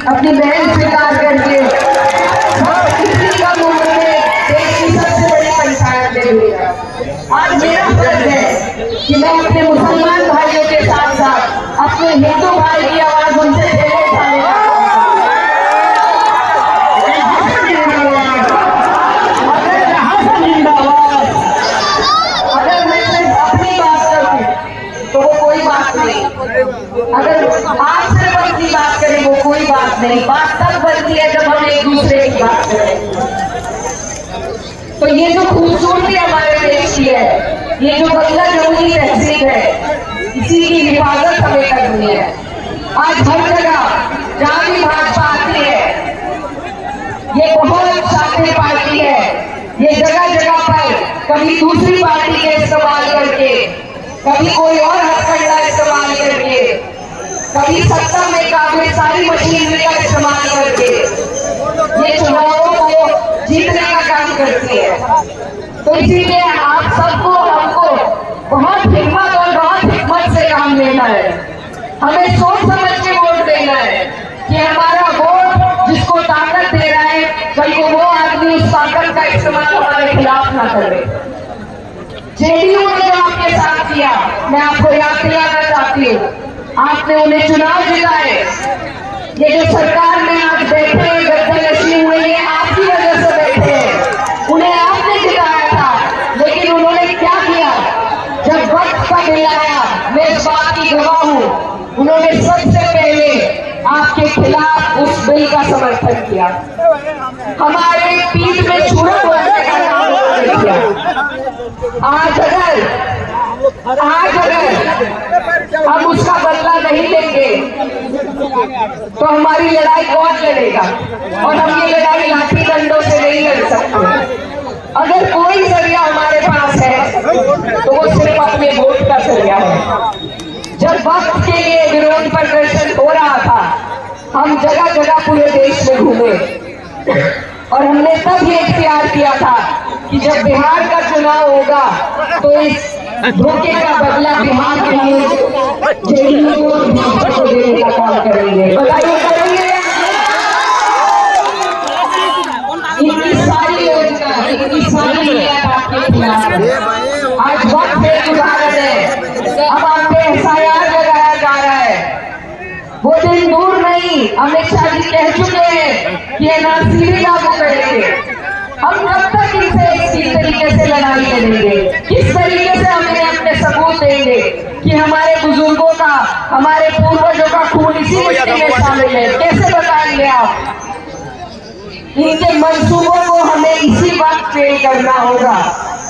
अपनी बहन स्वीकार करके इतनी कम उम्र में देश की सबसे बड़ी पंचायत दे देगा। आज मेरा फर्ज है कि मैं अपने मुसलमान भाइयों के साथ साथ अपने हिंदू भाई की आवाज उनसे पहले उठाने का अगर आपसे बनती बात करें वो कोई बात नहीं, बात तब बनती है जब हम एक दूसरे की बात करें। तो ये जो खूबसूरती हमारे देश की है, ये जो बंगला जमुनी तहसील है, इसी की हिफाजत हमें करनी है। आज हर जगह जहाँ भी भाजपा आती है, ये बहुत शातिर पार्टी है, ये जगह जगह पर कभी दूसरी पार्टी के इस्तेमाल करके, कभी कोई और हथकंडा इस्तेमाल करके, कभी सत्ता में काबिल सारी मशीनरी का इस्तेमाल करके ये चुनावों को जीतने का काम करती है। तो इसीलिए आप सबको हमको बहुत हिम्मत और बहुत हिम्मत से काम लेना है। हमें सोच समझ के वोट देना है कि हमारा वोट जिसको ताकत दे रहा है, कल को वो आदमी उस ताकत का इस्तेमाल हमारे खिलाफ ना करे। जेडीयू ने जो आपके साथ किया, मैं आपको याद दिलाना चाहती हूँ, आपने उन्हें चुनाव जिताए। ये जो सरकार में आज बैठे गद्दे नशी हुए, ये आपकी वजह से बैठे हैं। उन्हें आपने जिताया था, लेकिन उन्होंने क्या किया? जब वक्त का बिल आया, मैं इस बात की गवाह हूँ, उन्होंने सबसे पहले आपके खिलाफ उस बिल का समर्थन किया। हमारे पीठ में छुरा बोलने का काम किया। आज अगर हम उसका बदला नहीं लेंगे तो हमारी लड़ाई कौन लड़ेगा? और हम ये लड़ाई लाठी डंडों से नहीं लड़ सकते। अगर कोई जरिया हमारे पास है तो वो सिर्फ अपने वोट का जरिया है। जब वक्त के लिए विरोध प्रदर्शन हो रहा था, हम जगह जगह पूरे देश में घूमे और हमने तब ये इख्तियार किया था कि जब बिहार का चुनाव होगा तो इस धोखे का बदला बिहार के लिए जेडीयू को देने का काम करेंगे। बताइए करेंगे? इतनी सारी योजना, इतनी सारी आपके खिलाफ आज वक्त एक उदाहरण है। अब आप पे एफआईआर लगाया जा रहा है। वो दिन दूर नहीं, अमित शाह जी कह चुके हैं कि एनआरसी लागू करेंगे। हम कब तक इनसे इसी तरीके से लड़ाई करेंगे? किस तरीके से हमें अपने सबूत देंगे कि हमारे बुजुर्गों का, हमारे पूर्वजों का खून इसी मिट्टी में शामिल है? कैसे बताएंगे आप? इनके मंसूबों को हमें इसी वक्त फेल करना होगा।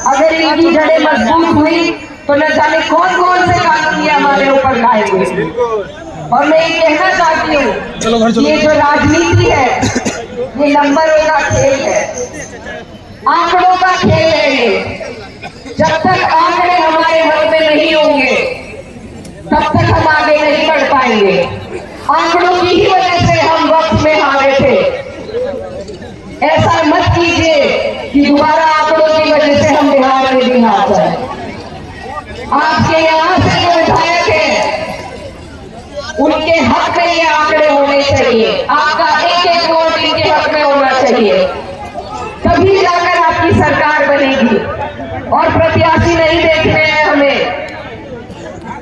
अगर इनकी जड़ें मजबूत हुई तो न जाने कौन कौन से कानून ये हमारे ऊपर लाएंगे। और मैं ये कहना चाहती हूँ, ये जो राजनीति है ये नंबरों का खेल है, आंकड़ों का खेल है। ये जब तक आंकड़े हमारे हक में नहीं होंगे तब तक हम आगे नहीं बढ़ पाएंगे। आंकड़ों की ही वजह से हम वक्त में हारे थे। ऐसा मत कीजिए कि दोबारा आंकड़ों की वजह से हम बिहार में भी हार जाए। आपके यहाँ से जो विधायक है उनके हक में ये आंकड़े होने चाहिए। आपका एक एक वोट इनके हक में होना चाहिए, तभी जाकर आपकी सरकार बनेगी। और प्रत्याशी नहीं देखने हैं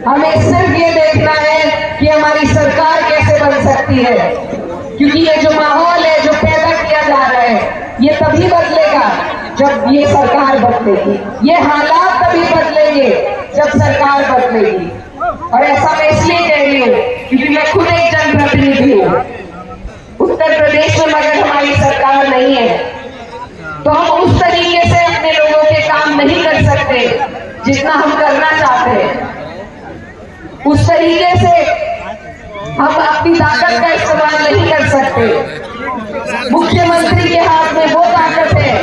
हमें सिर्फ ये देखना है कि हमारी सरकार कैसे बन सकती है। क्योंकि ये जो माहौल है जो पैदा किया जा रहा है, ये तभी बदलेगा जब ये सरकार बदलेगी। ये हालात तभी बदलेंगे जब सरकार बदलेगी। और ऐसा मैं इसलिए कह रही हूँ क्योंकि मैं खुद एक जनप्रतिनिधि हूँ। उत्तर प्रदेश में मगर हमारी सरकार नहीं है, तो हम उस तरीके से अपने लोगों के काम नहीं कर सकते जितना हम करना चाहते हैं। उस तरीके से हम अपनी ताकत का इस्तेमाल नहीं कर सकते। मुख्यमंत्री के हाथ में वो ताकत है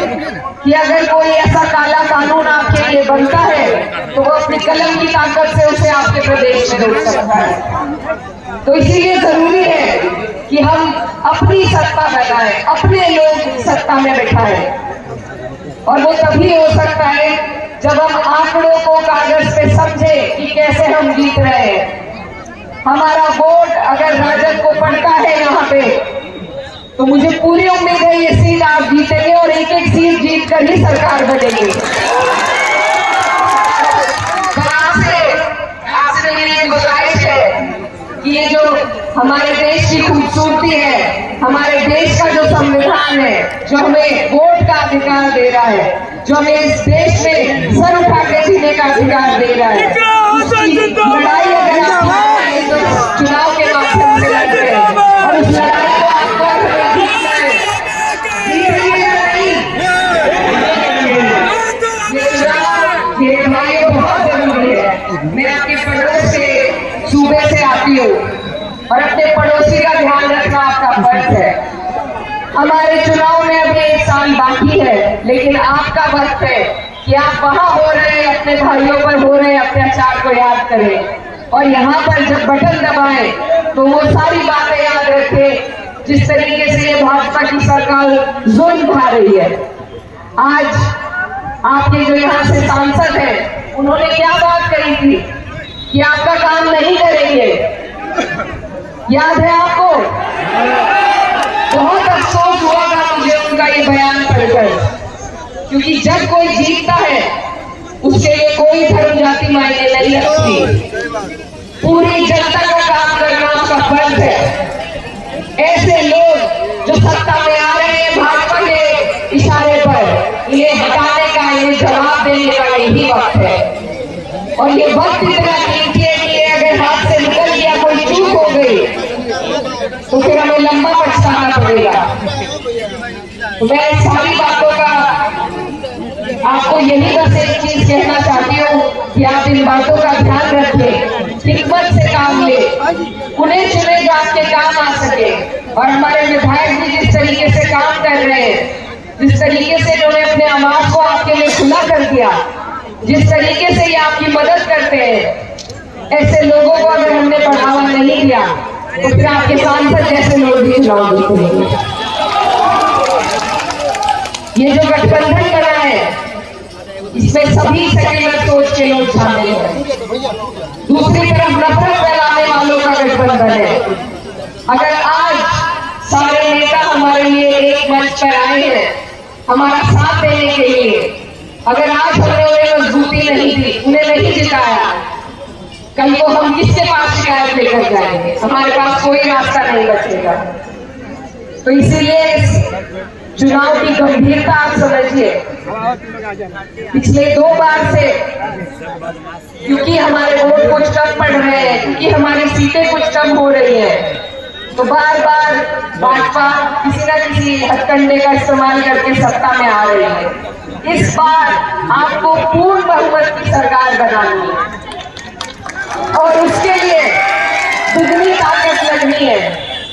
कि अगर कोई ऐसा काला कानून आपके लिए बनता है तो वो अपनी कलम की ताकत से उसे आपके प्रदेश में रोक सकता है। तो इसीलिए जरूरी है कि हम अपनी सत्ता बनाएं, अपने लोग सत्ता में बिठाएं। और वो तभी हो सकता है जब हम आंकड़ों को कागज पे समझे कि कैसे हम जीत रहे हैं। हमारा वोट अगर राजद को पड़ता है यहाँ पे तो मुझे पूरी उम्मीद है ये सीट आप जीतेंगे और एक एक सीट जीत कर ही सरकार बनेगी। आपसे मेरी एक गुजारिश है कि ये जो हमारे देश की खूबसूरती है, हमारे देश का जो संविधान है, जो हमें वोट का अधिकार दे रहा है, जो हमें इस देश में सर उठा के जीने का अधिकार दे रहा है, उसकी लड़ाई अगर आप तो चुनाव के माध्यम से लड़ते हैं और उस लड़ाई को आपको जीतना है। ये चुनाव बहुत जरूरी है। मैं आपके पड़ोस से सूबे से आती हूँ और अपने पड़ोसी का ध्यान रखना आपका फर्ज है। हमारे चुनाव में अभी 1 साल बाकी है, लेकिन आपका वक्त है कि आप वहां हो रहे अपने भाइयों पर हो रहे अत्याचार को याद करें और यहाँ पर जब बटन दबाएं तो वो सारी बातें याद रखें जिस तरीके से ये भाजपा की सरकार जुल्म ढा रही है। आज आपके जो यहाँ से सांसद हैं, उन्होंने क्या बात कही थी कि आपका काम नहीं करेंगे, याद है आपको? बहुत अफसोस हुआ था मुझे उनका ये बयान पढ़कर, क्योंकि जब कोई जीतता है उसके लिए कोई धर्म जाति मायने नहीं रखती। पूरी जनता का काम करना आपका फर्ज है। ऐसे लोग जो सत्ता में आ रहे हैं भाजपा के इशारे पर, इन्हें हटाने का, इन्हें जवाब देने का यही वक्त है। और ये वक्त इतना कीमती है कि अगर हाथ से निकल गया, कोई चूक हो गई, तो फिर हमें लंबा पछताना पड़ेगा। तो मैं सारी बातों का आपको यही बस एक चीज कहना चाहती हूँ कि आप इन बातों का ध्यान रखें, हिम्मत से काम ले, उन्हें चुने जो आपके काम आ सके। और हमारे विधायक भी जिस तरीके से काम कर रहे हैं, जिस तरीके से उन्होंने अपने आवाज को आपके लिए खुला कर दिया, जिस तरीके से ये आपकी मदद करते हैं, ऐसे लोगों को अगर हमने बढ़ावा नहीं दिया तो फिर आपके सांसद जैसे लोग भी चुनाव जीतेंगे। ये जो गठबंधन बना है, इसमें सभी सेक्युलर सोच के लोग शामिल हैं। दूसरी तरफ नफरत फैलाने वालों का गठबंधन है। अगर आज सारे नेता हमारे लिए एक मंच पर आए हैं हमारा साथ देने के लिए, अगर आज हमने उन्हें मजबूती नहीं दी, उन्हें नहीं जिताया, कल को हम किसके पास शिकायत लेकर जाएंगे? हमारे पास कोई रास्ता नहीं बचेगा। तो इसीलिए इस चुनाव की गंभीरता आप समझिए। पिछले 2 बार से क्योंकि हमारे वोट कुछ कम पड़ रहे हैं, क्योंकि हमारी सीटें कुछ कम हो रही हैं, तो बार बार भाजपा किसी न किसी हथकंडे का इस्तेमाल करके सत्ता में आ रही है। इस बार आपको पूर्ण बहुमत की सरकार बनानी है और उसके लिए दुगनी ताकत लगनी है।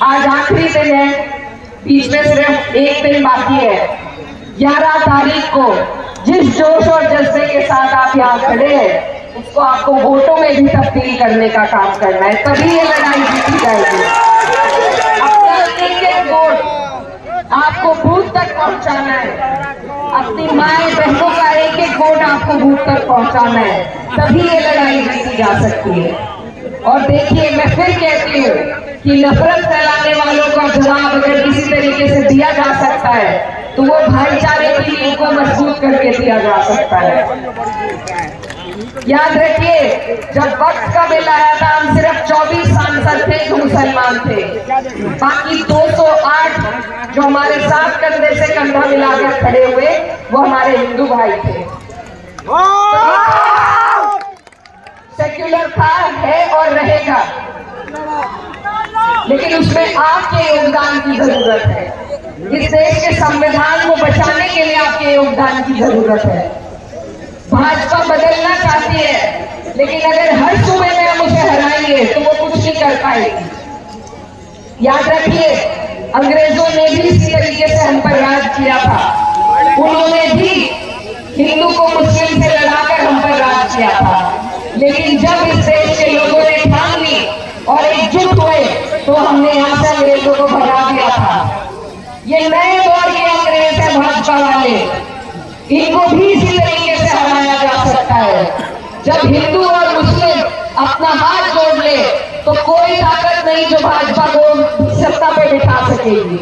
आज आखिरी दिन है, बीच में सिर्फ 1 दिन बाकी है। 11 तारीख को जिस जोश और जज्बे के साथ आप यहाँ खड़े हैं, उसको आपको वोटों में भी तब्दील करने का काम करना है, तभी ये लड़ाई जीती जाएगी। अपना एक-एक वोट आपको बूथ तक पहुंचाना है, अपनी माए बहनों का एक-एक वोट आपको बूथ तक पहुंचाना है, तभी ये लड़ाई जीती जा सकती है। और देखिए, मैं फिर कहती हूँ कि नफरत फैलाने वालों का जवाब अगर किसी तरीके से दिया जा सकता है तो वो भाईचारे की नींव को मजबूत करके दिया जा सकता है। याद रखिए, जब वक्त का बिल आया था, हम सिर्फ 24 सांसद थे जो मुसलमान थे, बाकी 208 जो हमारे साथ कंधे से कंधा मिलाकर खड़े हुए वो हमारे हिंदू भाई थे। सेक्युलर था, है और रहेगा, लेकिन उसमें आपके योगदान की जरूरत है। इस देश के संविधान को बचाने के लिए आपके योगदान की जरूरत है। भाजपा बदलना चाहती है, लेकिन अगर हर सूबे में हम उसे हराएंगे तो वो कुछ नहीं कर पाएगी। याद रखिए, अंग्रेजों ने भी इसी तरीके से हम पर राज किया था। उन्होंने भी हिंदू को मुस्लिम से लड़ाकर हम पर राज किया था, लेकिन जब इस देश के लोगों ने ठान ली और एकजुट हुए तो हमने यहाँ से अंग्रेजों को भगा दिया था। ये नए दौर के अंग्रेज है भाजपा वाले, इनको भी इसी तरीके से हराया जा सकता है। जब हिंदू और मुस्लिम अपना हाथ जोड़ ले तो कोई ताकत नहीं जो भाजपा को सत्ता पे बिठा सकेगी।